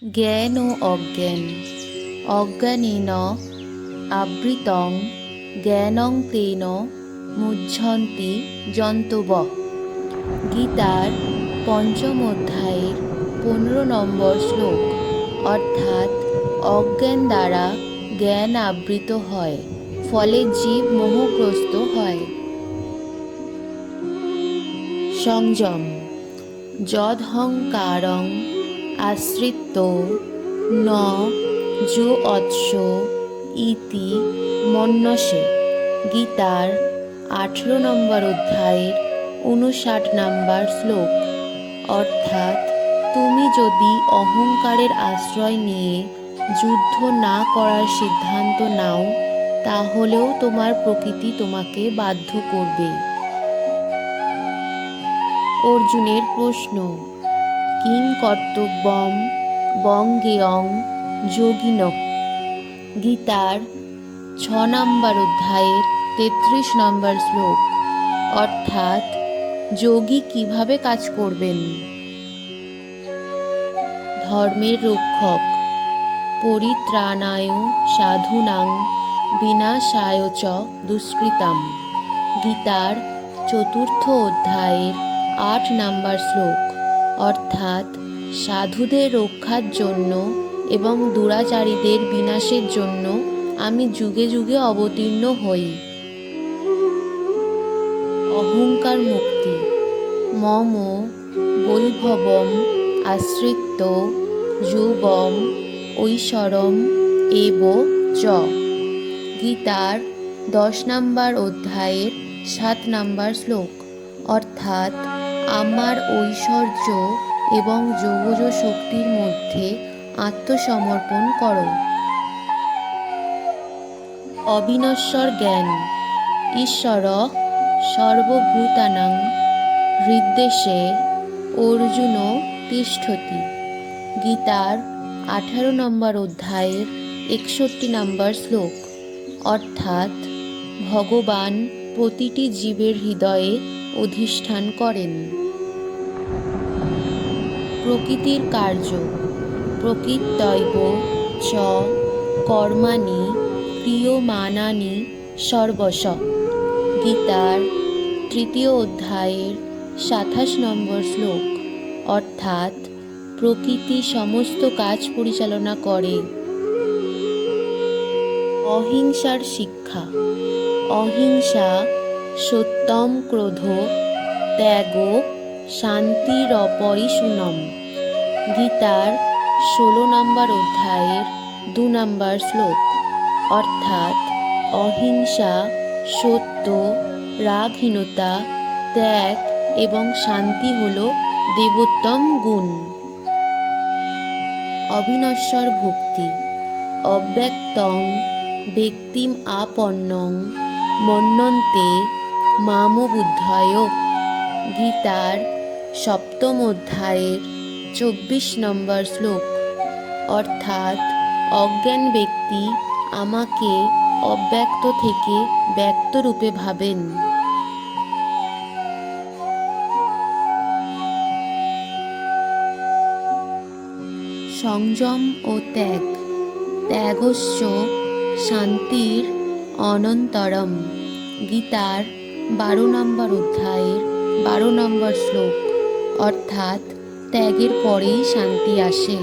জ্ঞান ও অজ্ঞান। অজ্ঞানেন আবৃতং জ্ঞানং তেন মুহ্যন্তি জন্তবঃ। গীতার পঞ্চম অধ্যায়ের 15 নম্বর শ্লোক। অর্থাৎ অজ্ঞান দ্বারা জ্ঞান আবৃত হয়, ফলে জীব মোহগ্রস্ত হয়। সংযম। যদহংকারং আশ্রিত্য ন যুৎস ইতি মন্যসে। গীতার 18 নম্বর অধ্যায়ের 59 নম্বর শ্লোক। অর্থাৎ তুমি যদি অহংকারের আশ্রয় নিয়ে যুদ্ধ না করার সিদ্ধান্ত নাও, তাহলেও তোমার প্রকৃতি তোমাকে বাধ্য করবে। অর্জুনের প্রশ্ন, কিং কর্তব্যম বঙ্গেয়ং যোগিনঃ। গীতার 6 নম্বর অধ্যায়ের 33 নম্বর শ্লোক। অর্থাৎ যোগী কিভাবে কাজ করবেন। ধর্মের রক্ষক। পরিত্রাণায় সাধূনাং বিনাশায় চ দুষ্কৃতাম। গীতার 4th অধ্যায়ের 8 নম্বর শ্লোক। অর্থাৎ সাধুদের রক্ষার জন্য এবং দুরাচারীদের বিনাশের জন্য আমি যুগে যুগে অবতীর্ণ হই। অহংকার মুক্তি। মম বৈভবম আশ্রিত্য যোগম ঐশ্বরম এব চ। গীতার 10 নম্বর অধ্যায়ের 7 নম্বর শ্লোক। অর্থাৎ আমার ঐশ্বর্য এবং যোগজ শক্তির মধ্যে আত্মসমর্পণ করো। অবিনশ্বর জ্ঞান। ঈশ্বর সর্বভূতানাং হৃদ্দেশে অর্জুন তিষ্ঠতি। গীতার 18 নম্বর অধ্যায়ের 61 নম্বর শ্লোক। অর্থাৎ ভগবান প্রতিটি জীবের হৃদয়ে অধিষ্ঠান করেন। প্রকৃতির কার্য। প্রকৃত্যৈব চ কর্মাণি ক্রিয়মাণানি সর্বশঃ। গীতার 3য় অধ্যায়ের 27 নম্বর শ্লোক। অর্থাৎ প্রকৃতি সমস্ত কাজ পরিচালনা করে। অহিংসার শিক্ষা। অহিংসা সত্যম ক্রোধ ত্যাগ শান্তিরপরিশূনম। গীতার 16 নম্বর অধ্যায়ের 2 নম্বর শ্লোক। অর্থাৎ অহিংসা, সত্য, রাগহীনতা, ত্যাগ এবং শান্তি হল দেবোত্তম গুণ। অবিনশ্বর ভক্তি। অব্যক্তং ব্যক্তিম আপন্নং মন্যন্তে মামবুদ্ধয়। গীতার 7ম অধ্যায়ের 24 নম্বর শ্লোক। অর্থাৎ অজ্ঞান ব্যক্তি আমাকে অব্যক্ত থেকে ব্যক্ত রূপে ভাবেন। সংযম ও ত্যাগ। ত্যাগস্য শান্তির অনন্তরম। গীতার 12 নম্বর অধ্যায়ের 12 নম্বর শ্লোক। অর্থাৎ ত্যাগের পরেই শান্তি আসে।